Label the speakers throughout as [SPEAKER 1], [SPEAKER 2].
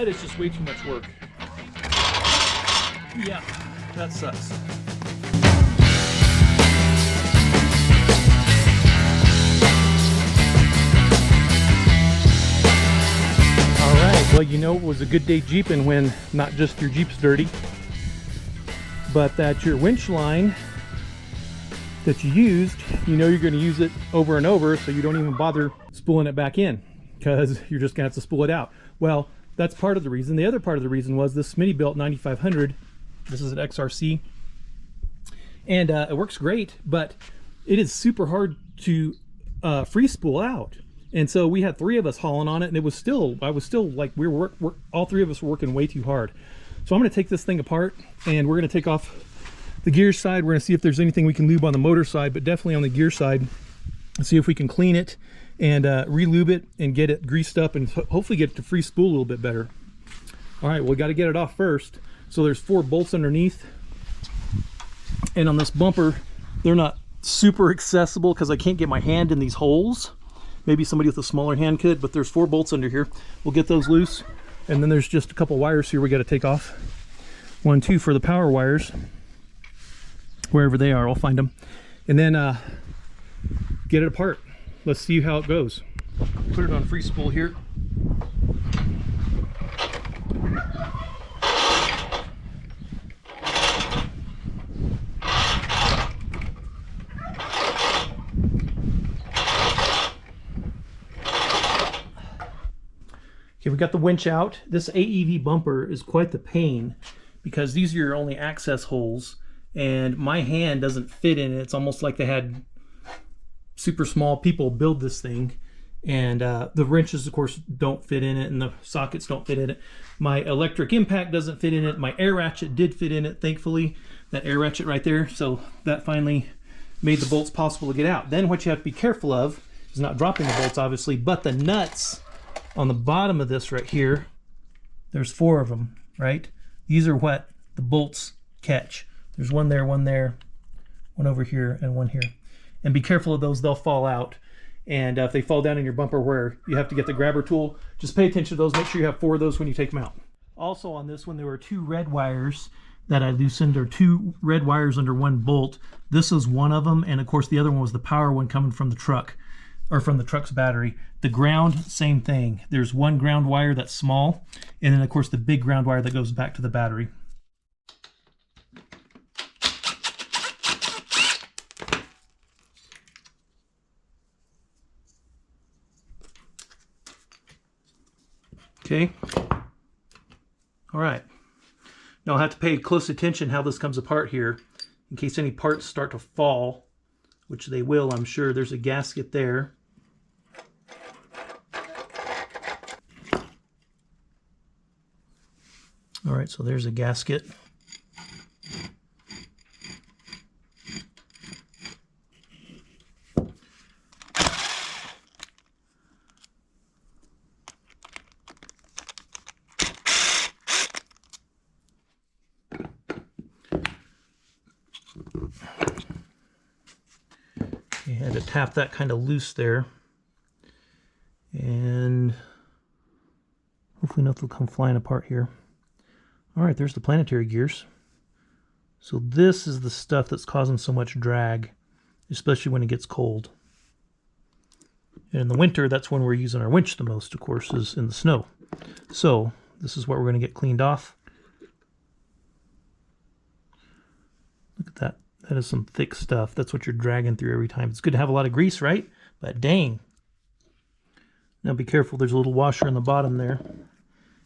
[SPEAKER 1] That is just way too much work. Yeah, that sucks. Alright, well, you know it was a good day Jeeping when not just your Jeep's dirty, but that your winch line that you used, you know you're going to use it over and over, so you don't even bother spooling it back in, because you're just going to have to spool it out. Well, that's part of the reason. The other part of the reason was this SmittyBilt 9500. This is an XRC, and it works great, but it is super hard to free spool out. And so we had 3 of us hauling on it, and it was still, I was still like, all 3 of us were working way too hard. So I'm going to take this thing apart, and we're going to take off the gear side. We're going to see if there's anything we can lube on the motor side, but definitely on the gear side, and see if we can clean it and re-lube it and get it greased up and hopefully get it to free spool a little bit better. All right, well, we got to get it off first. So there's 4 bolts underneath, and on this bumper, they're not super accessible because I can't get my hand in these holes. Maybe somebody with a smaller hand could, but there's 4 bolts under here. We'll get those loose, and then there's just a couple wires here we got to take off. 1, 2 for the power wires. Wherever they are, I'll find them, and then get it apart. Let's see how it goes. Put it on free spool here. Okay, we got the winch out. This AEV bumper is quite the pain because these are your only access holes, and my hand doesn't fit in it. It's almost like they had super small people build this thing, and the wrenches, of course, don't fit in it, and the sockets don't fit in it. My electric impact doesn't fit in it. My air ratchet did fit in it, thankfully. That air ratchet right there, so that finally made the bolts possible to get out. Then what you have to be careful of is not dropping the bolts, obviously, but the nuts on the bottom of this right here, there's 4 of them, right? These are what the bolts catch. There's 1 there, 1 there, 1 over here, and 1 here. And be careful of those, they'll fall out. And if they fall down in your bumper where you have to get the grabber tool, just pay attention to those. Make sure you have 4 of those when you take them out. Also on this one, there were 2 red wires that I loosened, or 2 red wires under 1 bolt. This is one of them, and of course the other one was the power one coming from the truck, or from the truck's battery. The ground, same thing. There's 1 ground wire that's small, and then of course the big ground wire that goes back to the battery. Okay. All right. Now I'll have to pay close attention how this comes apart here in case any parts start to fall, which they will, I'm sure. There's a gasket there. All right, so there's a gasket. You had to tap that kind of loose there, and hopefully nothing will come flying apart here. All right, there's the planetary gears. So this is the stuff that's causing so much drag, especially when it gets cold. And in the winter, that's when we're using our winch the most, of course, is in the snow. So this is what we're going to get cleaned off. Look at that. That is some thick stuff. That's what you're dragging through every time. It's good to have a lot of grease, right? But dang. Now be careful. There's a little washer in the bottom there.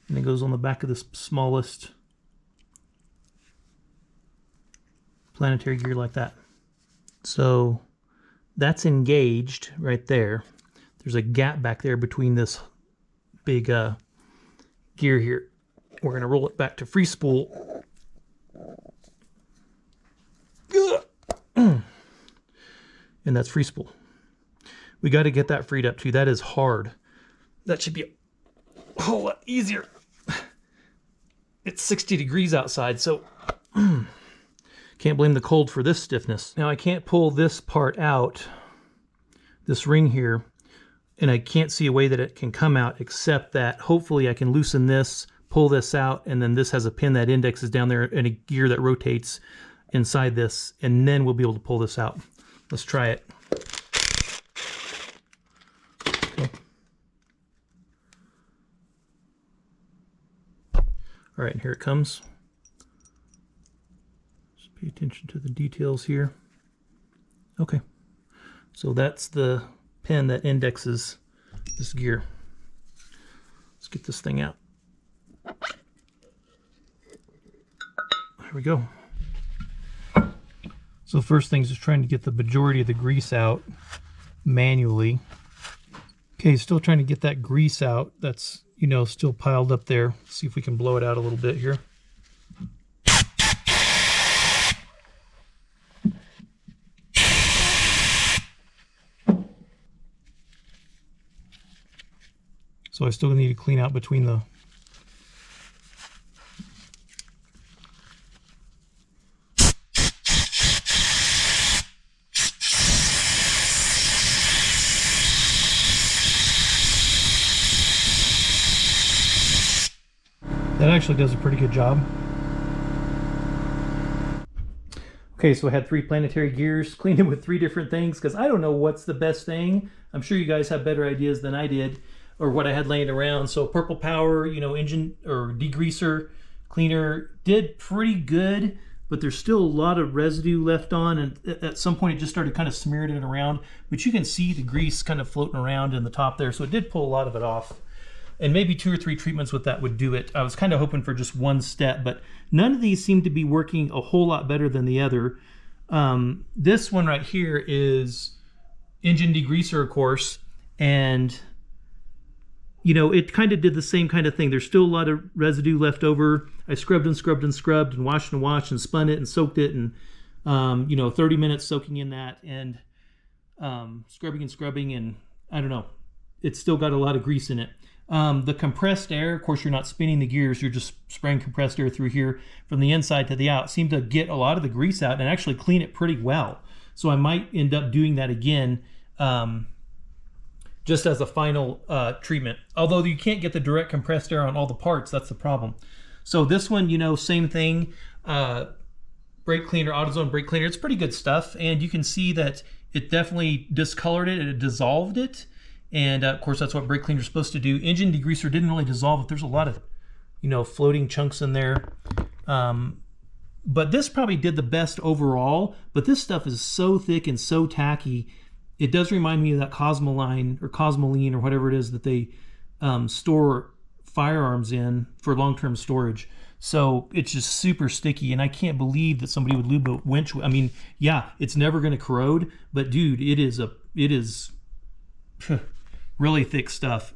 [SPEAKER 1] And it goes on the back of this smallest planetary gear like that. So that's engaged right there. There's a gap back there between this big gear here. We're going to roll it back to free spool. And that's free spool. We got to get that freed up too. That is hard. That should be a whole lot easier. It's 60 degrees outside, so can't blame the cold for this stiffness. Now I can't pull this part out, this ring here, and I can't see a way that it can come out except that hopefully I can loosen this, pull this out, and then this has a pin that indexes down there and a gear that rotates inside this, and then we'll be able to pull this out. Let's try it. Okay. All right, and here it comes. Just pay attention to the details here. Okay, so that's the pin that indexes this gear. Let's get this thing out. There we go. So first thing is just trying to get the majority of the grease out manually. Okay, still trying to get that grease out that's, you know, still piled up there. See if we can blow it out a little bit here. So I still need to clean out between the That actually does a pretty good job. Okay, so I had 3 planetary gears, cleaned them with 3 different things because I don't know what's the best thing. I'm sure you guys have better ideas than I did, or what I had laying around. So Purple Power, you know, engine or degreaser cleaner did pretty good, but there's still a lot of residue left on, and at some point it just started kind of smearing it around, but you can see the grease kind of floating around in the top there, so it did pull a lot of it off. And maybe 2 or 3 treatments with that would do it. I was kind of hoping for just 1 step, but none of these seem to be working a whole lot better than the other. This one right here is engine degreaser, of course, and you know, it kind of did the same kind of thing. There's still a lot of residue left over. I scrubbed and scrubbed and scrubbed and washed and spun it and soaked it, and you know, 30 minutes soaking in that and scrubbing and scrubbing, and I don't know, it's still got a lot of grease in it. The compressed air, of course, you're not spinning the gears, you're just spraying compressed air through here from the inside to the out. Seemed to get a lot of the grease out and actually clean it pretty well. So I might end up doing that again, just as a final treatment. Although you can't get the direct compressed air on all the parts, that's the problem. So this one, you know, same thing. Brake cleaner, AutoZone brake cleaner, it's pretty good stuff. And you can see that it definitely discolored it, it dissolved it. And of course, that's what brake cleaner is supposed to do. Engine degreaser didn't really dissolve it. There's a lot of, you know, floating chunks in there. But this probably did the best overall. But this stuff is so thick and so tacky. It does remind me of that Cosmoline or Cosmoline or whatever it is that they store firearms in for long-term storage. So it's just super sticky, and I can't believe that somebody would lube a winch. I mean, yeah, it's never going to corrode, but dude, it is really thick stuff.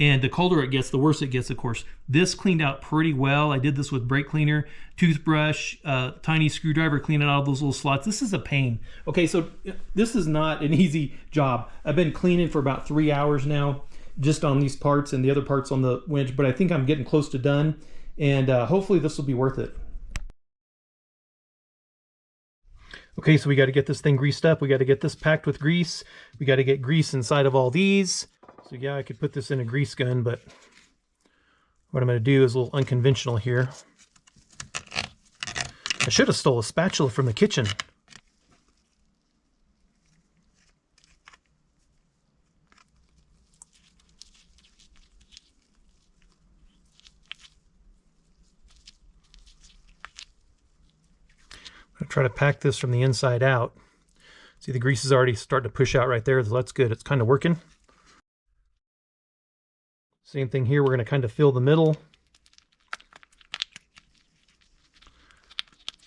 [SPEAKER 1] And the colder it gets, the worse it gets, of course. This cleaned out pretty well. I did this with brake cleaner, toothbrush, tiny screwdriver, cleaning out all those little slots. This is a pain. Okay, so this is not an easy job. I've been cleaning for about 3 hours now, just on these parts and the other parts on the winch, but I think I'm getting close to done, and hopefully this will be worth it. Okay, so we got to get this thing greased up. We got to get this packed with grease. We got to get grease inside of all these. So yeah, I could put this in a grease gun, but what I'm going to do is a little unconventional here. I should have stole a spatula from the kitchen. I'm going to try to pack this from the inside out. See, the grease is already starting to push out right there, so that's good. It's kind of working. Same thing here, we're going to kind of fill the middle.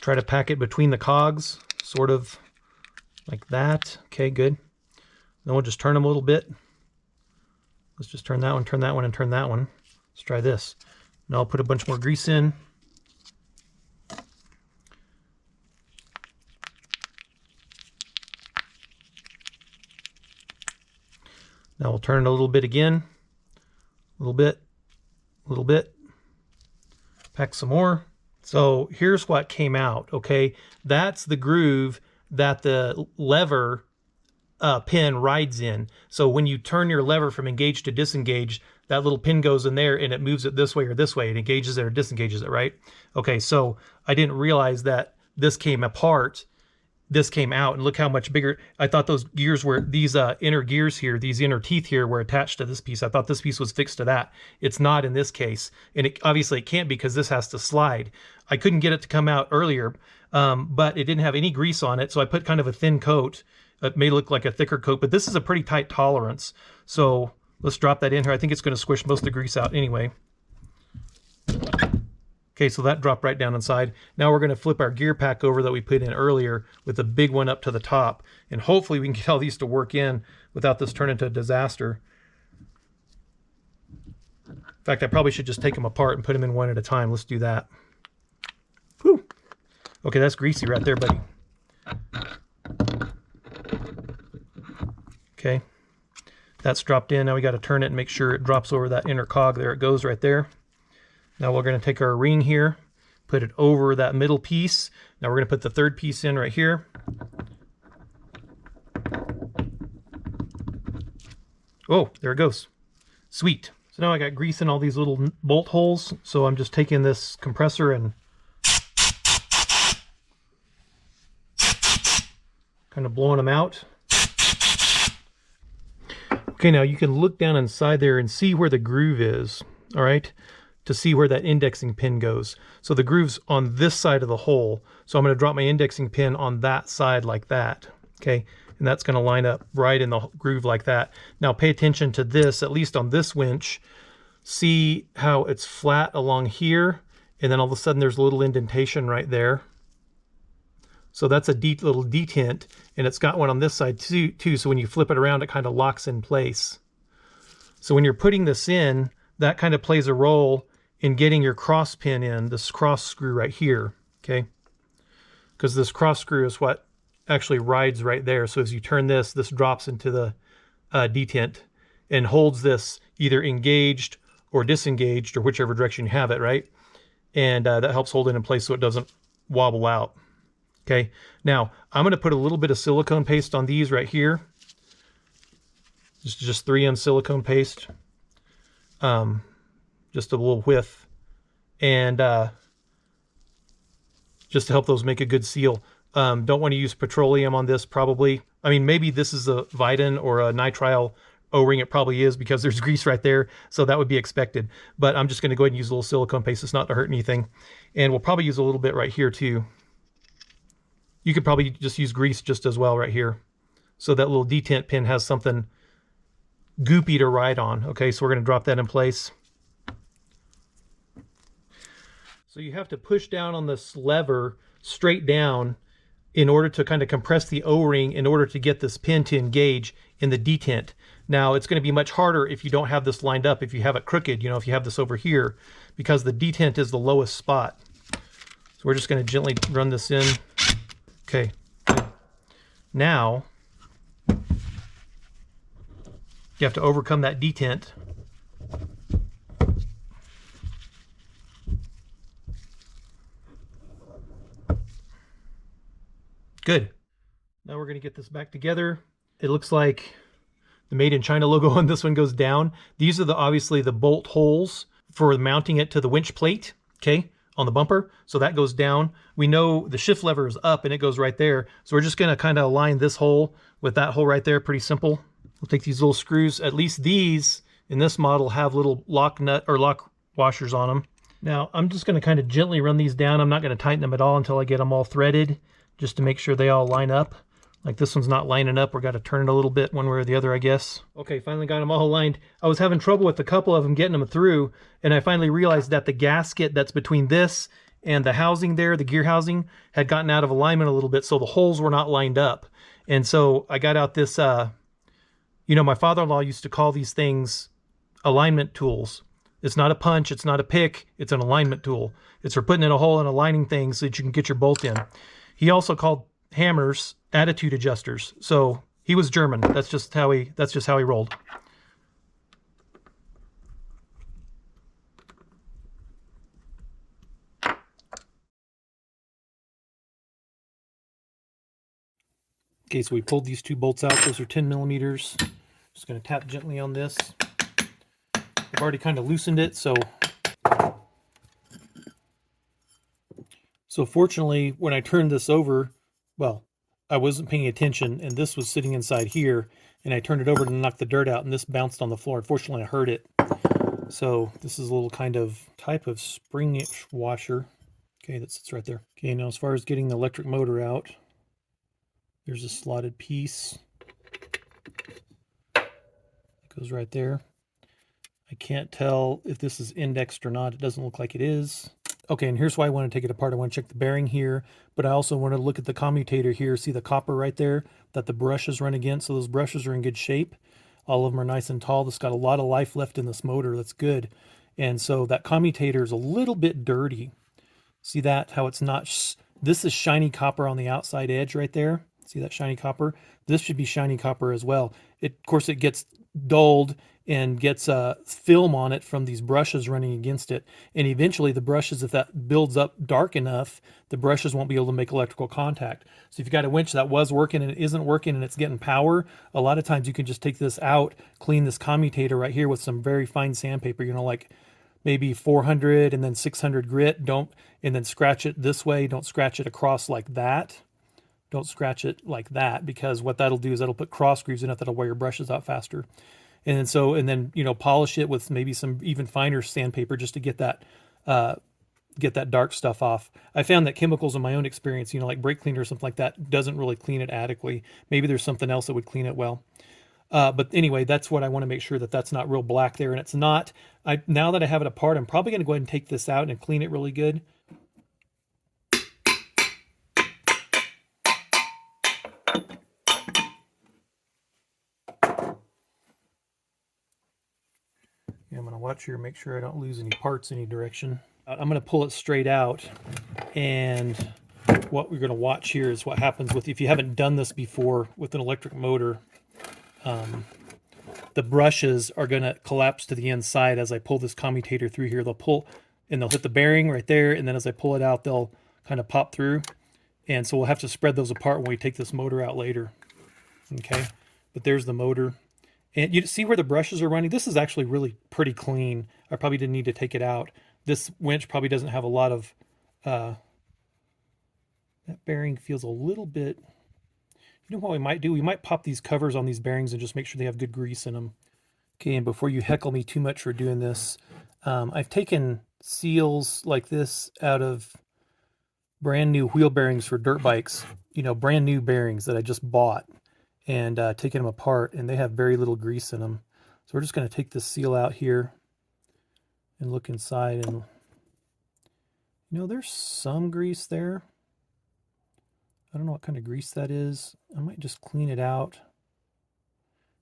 [SPEAKER 1] Try to pack it between the cogs, sort of like that. Okay, good. Then we'll just turn them a little bit. Let's just turn that one, and turn that one. Let's try this. Now I'll put a bunch more grease in. Now we'll turn it a little bit again. A little bit, pack some more. So here's what came out, okay? That's the groove that the lever pin rides in. So when you turn your lever from engaged to disengaged, that little pin goes in there and it moves it this way or this way and engages it or disengages it, right? Okay, so I didn't realize that this came apart, this came out, and look how much bigger. I thought those gears were, these inner gears here, these inner teeth here were attached to this piece. I thought this piece was fixed to that. It's not in this case, and obviously it can't because this has to slide. I couldn't get it to come out earlier, but it didn't have any grease on it, so I put kind of a thin coat. It may look like a thicker coat, but this is a pretty tight tolerance. So let's drop that in here. I think it's going to squish most of the grease out anyway. Okay, so that dropped right down inside. Now we're going to flip our gear pack over that we put in earlier with the big one up to the top. And hopefully we can get all these to work in without this turning into a disaster. In fact, I probably should just take them apart and put them in one at a time. Let's do that. Whew. Okay, that's greasy right there, buddy. Okay, that's dropped in. Now we got to turn it and make sure it drops over that inner cog. There it goes right there. Now we're going to take our ring here, put it over that middle piece. Now we're going to put the third piece in right here. Oh, there it goes. Sweet. So now I got grease in all these little bolt holes. So I'm just taking this compressor and kind of blowing them out. Okay, now you can look down inside there and see where the groove is, all right, to see where that indexing pin goes. So the groove's on this side of the hole. So I'm going to drop my indexing pin on that side like that, okay? And that's going to line up right in the groove like that. Now pay attention to this, at least on this winch. See how it's flat along here, and then all of a sudden there's a little indentation right there. So that's a little detent, and it's got one on this side too, so when you flip it around, it kind of locks in place. So when you're putting this in, that kind of plays a role in getting your cross pin in, this cross screw right here, okay? Because this cross screw is what actually rides right there. So as you turn this, this drops into the detent and holds this either engaged or disengaged, or whichever direction you have it, right? And that helps hold it in place so it doesn't wobble out. Okay, now I'm going to put a little bit of silicone paste on these right here. Just 3M silicone paste. Just a little whiff. And just to help those make a good seal. Don't want to use petroleum on this probably. I mean, maybe this is a Viton or a nitrile O-ring. It probably is because there's grease right there. So that would be expected. But I'm just going to go ahead and use a little silicone paste. It's not to hurt anything. And we'll probably use a little bit right here too. You could probably just use grease just as well right here. So that little detent pin has something goopy to ride on. Okay, so we're going to drop that in place. So you have to push down on this lever straight down in order to kind of compress the O-ring in order to get this pin to engage in the detent. Now it's going to be much harder if you don't have this lined up, if you have it crooked, you know, if you have this over here, because the detent is the lowest spot. So we're just going to gently run this in. Okay, good. Now you have to overcome that detent. Good. Now we're going to get this back together. It looks like the Made in China logo on this one goes down. These are obviously the bolt holes for mounting it to the winch plate, okay, on the bumper. So that goes down. We know the shift lever is up and it goes right there. So we're just going to kind of align this hole with that hole right there. Pretty simple. We'll take these little screws. At least these in this model have little lock nut or lock washers on them. Now I'm just going to kind of gently run these down. I'm not going to tighten them at all until I get them all threaded, just to make sure they all line up. Like this one's not lining up. We've got to turn it a little bit one way or the other, I guess. Okay, finally got them all aligned. I was having trouble with a couple of them getting them through, and I finally realized that the gasket that's between this and the housing there, the gear housing, had gotten out of alignment a little bit, so the holes were not lined up. And so I got out this, you know, my father-in-law used to call these things alignment tools. It's not a punch, it's not a pick, it's an alignment tool. It's for putting in a hole and aligning things so that you can get your bolt in. He also called hammers attitude adjusters. So he was German. That's just how he rolled. Okay, so we pulled these two bolts out. Those are 10 millimeters. Just going to tap gently on this. I've already kind of loosened it, so fortunately when I turned this over, well, I wasn't paying attention and this was sitting inside here, and I turned it over to knock the dirt out and this bounced on the floor. Unfortunately, I hurt it. So this is a little kind of type of spring washer. Okay, that sits right there. Okay, now as far as getting the electric motor out, there's a slotted piece. It goes right there. I can't tell if this is indexed or not. It doesn't look like it is. Okay, and here's why I want to take it apart. I want to check the bearing here, but I also want to look at the commutator here. See the copper right there that the brushes run against? So those brushes are in good shape. All of them are nice and tall. This got a lot of life left in this motor. That's good. And so that commutator is a little bit dirty. See that? How it's not... This is shiny copper on the outside edge right there. See that shiny copper? This should be shiny copper as well. Of course, it gets dulled and gets film on it from these brushes running against it. And eventually the brushes, if that builds up dark enough, the brushes won't be able to make electrical contact. So if you've got a winch that was working and it isn't working and it's getting power, a lot of times you can just take this out, clean this commutator right here with some very fine sandpaper, you know, like maybe 400 and then 600 grit. And then scratch it this way. Don't scratch it across like that. Don't scratch it like that, because what that'll do is that'll put cross grooves in it that'll wear your brushes out faster. And then you know, polish it with maybe some even finer sandpaper just to get that dark stuff off. I found that chemicals in my own experience, you know, like brake cleaner or something like that, doesn't really clean it adequately. Maybe there's something else that would clean it well. But anyway, that's what I want to make sure that that's not real black there. And it's not. Now that I have it apart, I'm probably going to go ahead and take this out and clean it really good. I'm going to watch here, make sure I don't lose any parts any direction. I'm going to pull it straight out, and what we're going to watch here is what happens with, if you haven't done this before with an electric motor, the brushes are going to collapse to the inside as I pull this commutator through here. They'll pull and they'll hit the bearing right there, and then as I pull it out, they'll kind of pop through. And so we'll have to spread those apart when we take this motor out later. Okay, but there's the motor. And you see where the brushes are running? This is actually really pretty clean. I probably didn't need to take it out. This winch probably doesn't have a lot of... that bearing feels a little bit... You know what we might do? We might pop these covers on these bearings and just make sure they have good grease in them. Okay, and before you heckle me too much for doing this, I've taken seals like this out of brand new wheel bearings for dirt bikes. You know, brand new bearings that I just bought. And taking them apart, and they have very little grease in them. So we're just going to take this seal out here and look inside, and you know, there's some grease there. I don't know what kind of grease that is. I might just clean it out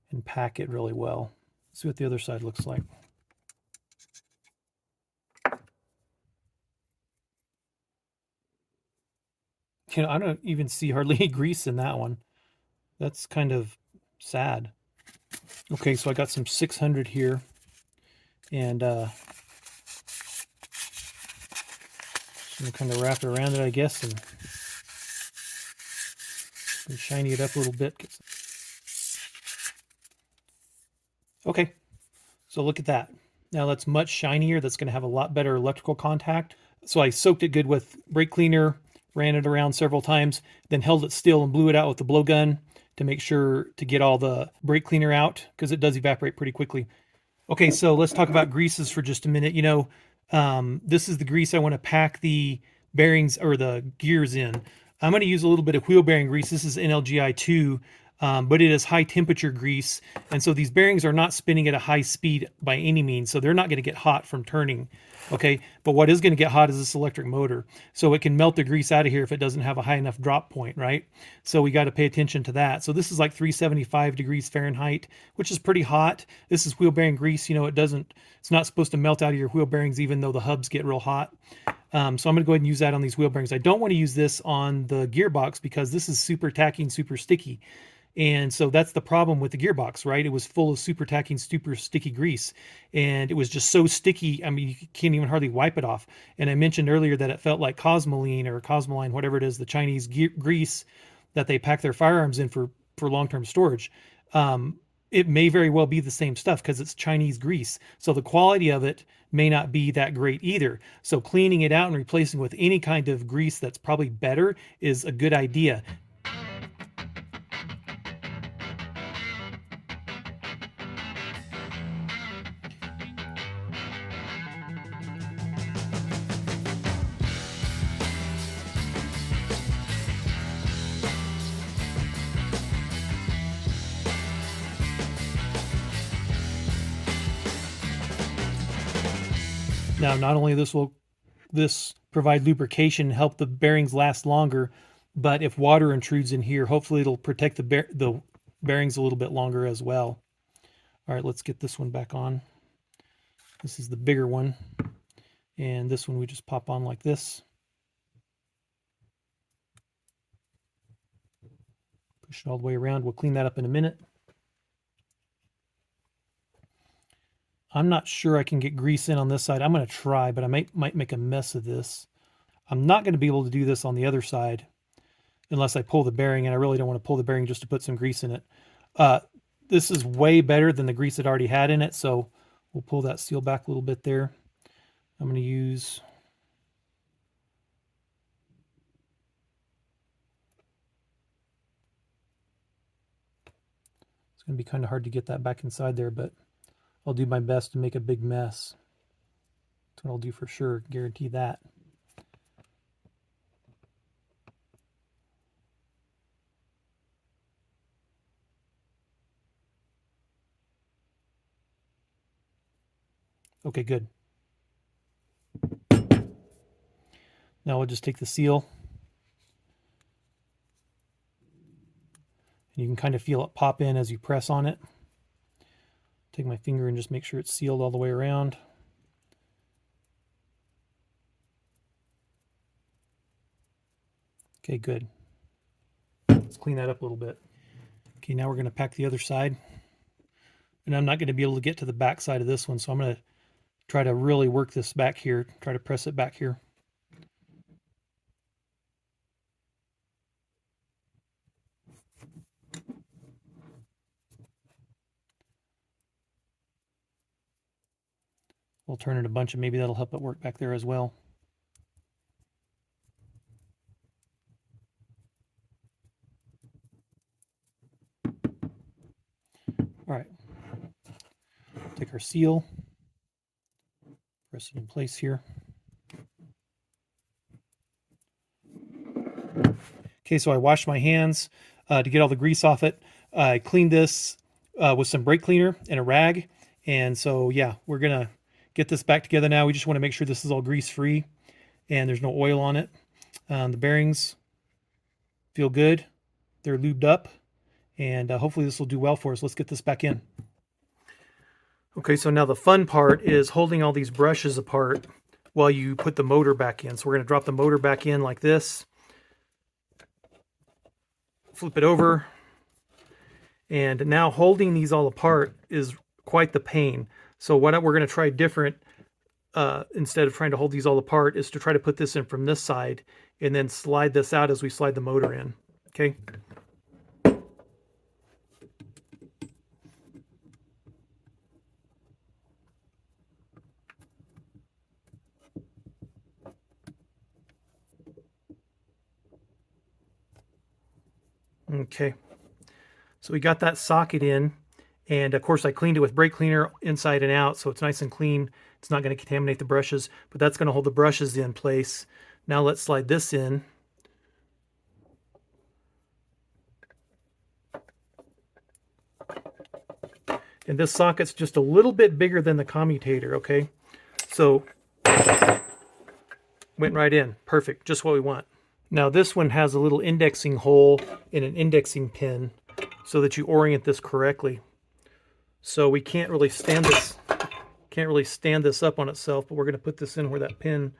[SPEAKER 1] and pack it really well. Let's see what the other side looks like. You know, I don't even see hardly any grease in that one. That's kind of sad. Okay, so I got some 600 here, and I'm gonna kind of wrap it around it, I guess, and shiny it up a little bit. Okay, so look at that. Now that's much shinier. That's going to have a lot better electrical contact. So I soaked it good with brake cleaner, ran it around several times, then held it still and blew it out with the blowgun to make sure to get all the brake cleaner out, because it does evaporate pretty quickly. Okay, so let's talk about greases for just a minute. You know, this is the grease I want to pack the bearings or the gears in. I'm going to use a little bit of wheel bearing grease. This is NLGI 2, but it is high temperature grease. And so these bearings are not spinning at a high speed by any means, so they're not going to get hot from turning. Okay, but what is going to get hot is this electric motor. So it can melt the grease out of here if it doesn't have a high enough drop point, right? So we got to pay attention to that. So this is like 375 degrees Fahrenheit, which is pretty hot. This is wheel bearing grease. You know, it's not supposed to melt out of your wheel bearings even though the hubs get real hot. So I'm going to go ahead and use that on these wheel bearings. I don't want to use this on the gearbox because this is super tacky and super sticky. And so that's the problem with the gearbox, right? It was full of super tacky and super sticky grease. And it was just so sticky, I mean, you can't even hardly wipe it off. And I mentioned earlier that it felt like Cosmoline or Cosmoline, whatever it is, the Chinese grease that they pack their firearms in for long-term storage. it may very well be the same stuff because it's Chinese grease. So the quality of it may not be that great either. So cleaning it out and replacing with any kind of grease that's probably better is a good idea. Now, not only will this provide lubrication, help the bearings last longer, but if water intrudes in here, hopefully it'll protect the bearings a little bit longer as well. All right, let's get this one back on. This is the bigger one, and this one we just pop on like this. Push it all the way around. We'll clean that up in a minute. I'm not sure I can get grease in on this side. I'm going to try, but I might make a mess of this. I'm not going to be able to do this on the other side unless I pull the bearing, and I really don't want to pull the bearing just to put some grease in it. This is way better than the grease it already had in it, so we'll pull that seal back a little bit there. I'm going to use... It's going to be kind of hard to get that back inside there, but I'll do my best to make a big mess. That's what I'll do for sure, guarantee that. Okay, good. Now we'll just take the seal. And you can kind of feel it pop in as you press on it. Take my finger and just make sure it's sealed all the way around. Okay, good. Let's clean that up a little bit. Okay, now we're going to pack the other side. And I'm not going to be able to get to the back side of this one, so I'm going to try to really work this back here, try to press it back here. We'll turn it a bunch, and maybe that'll help it work back there as well. All right. Take our seal, press it in place here. Okay, so I washed my hands to get all the grease off it. I cleaned this with some brake cleaner and a rag. And so, yeah, we're going to get this back together now. We just want to make sure this is all grease-free and there's no oil on it. The bearings feel good. They're lubed up. And hopefully this will do well for us. Let's get this back in. Okay, so now the fun part is holding all these brushes apart while you put the motor back in. So we're going to drop the motor back in like this. Flip it over. And now holding these all apart is quite the pain. So what we're going to try different, instead of trying to hold these all apart, is to try to put this in from this side and then slide this out as we slide the motor in. Okay. Okay, so we got that socket in, and of course I cleaned it with brake cleaner inside and out, so it's nice and clean. It's not going to contaminate the brushes, but that's going to hold the brushes in place. Now let's slide this in. And this socket's just a little bit bigger than the commutator, okay? So, went right in. Perfect, just what we want. Now this one has a little indexing hole and an indexing pin so that you orient this correctly. So we can't really stand this up on itself, but we're going to put this in where that pin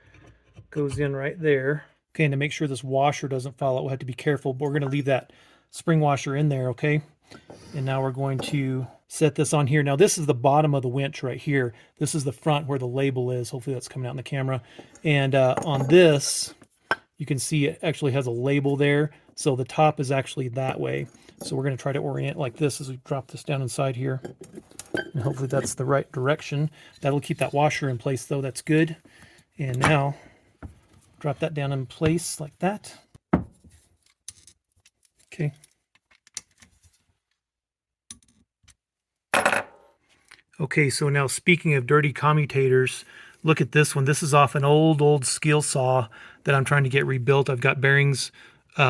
[SPEAKER 1] goes in right there. Okay, and to make sure this washer doesn't fall out, we'll have to be careful, but we're going to leave that spring washer in there, okay? And now we're going to set this on here. Now this is the bottom of the winch right here. This is the front where the label is. Hopefully that's coming out in the camera. And on this, you can see it actually has a label there. So the top is actually that way. So we're going to try to orient like this as we drop this down inside here. And hopefully that's the right direction. That'll keep that washer in place though, that's good. And now, drop that down in place like that. Okay. Okay, so now speaking of dirty commutators, look at this one. This is off an old skill saw that I'm trying to get rebuilt. I've got bearings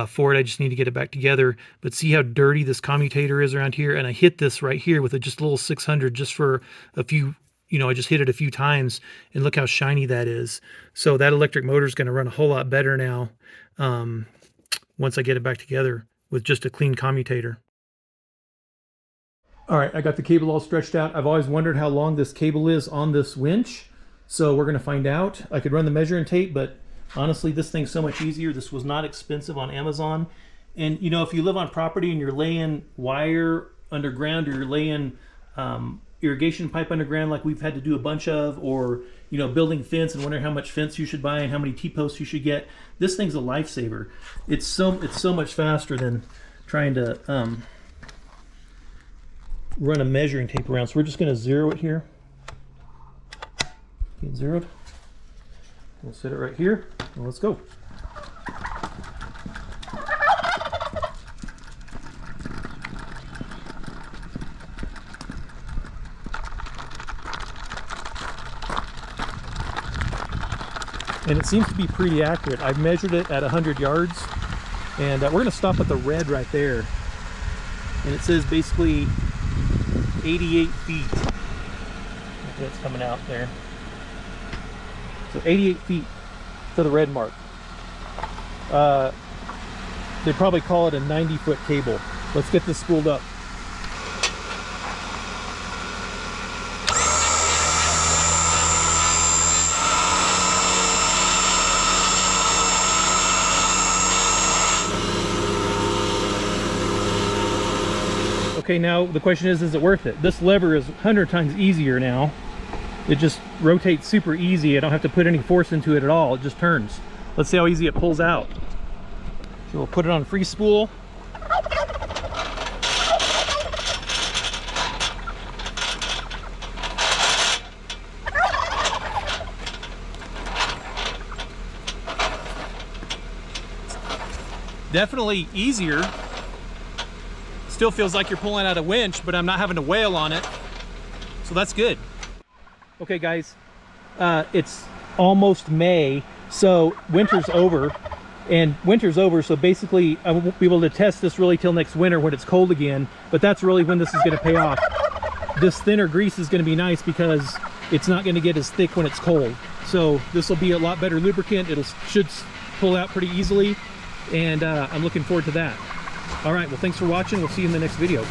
[SPEAKER 1] for it. I just need to get it back together. But see how dirty this commutator is around here? And I hit this right here with just a little 600 just for a few, you know, I just hit it a few times. And look how shiny that is. So that electric motor is going to run a whole lot better now once I get it back together with just a clean commutator. All right, I got the cable all stretched out. I've always wondered how long this cable is on this winch. So we're going to find out. I could run the measuring tape, but honestly, this thing's so much easier. This was not expensive on Amazon. And, you know, if you live on property and you're laying wire underground or you're laying irrigation pipe underground like we've had to do a bunch of, or, you know, building fence and wondering how much fence you should buy and how many T-posts you should get, this thing's a lifesaver. It's so much faster than trying to run a measuring tape around. So we're just going to zero it here. Get zeroed. We'll set it right here and let's go. And it seems to be pretty accurate. I've measured it at 100 yards, and we're going to stop at the red right there. And it says basically 88 feet. That's coming out there. So 88 feet to the red mark. They probably call it a 90-foot cable. Let's get this spooled up. Okay, now the question is it worth it? This lever is 100 times easier now. It just rotates super easy. I don't have to put any force into it at all. It just turns. Let's see how easy it pulls out. So we'll put it on free spool. Definitely easier. Still feels like you're pulling out a winch, but I'm not having to wail on it. So that's good. Okay guys, it's almost May, so winter's over. So basically I won't be able to test this really till next winter when it's cold again, but that's really when this is going to pay off. This thinner grease is going to be nice because it's not going to get as thick when it's cold. So this will be a lot better lubricant. Should pull out pretty easily, and I'm looking forward to that. All right, well, thanks for watching. We'll see you in the next video.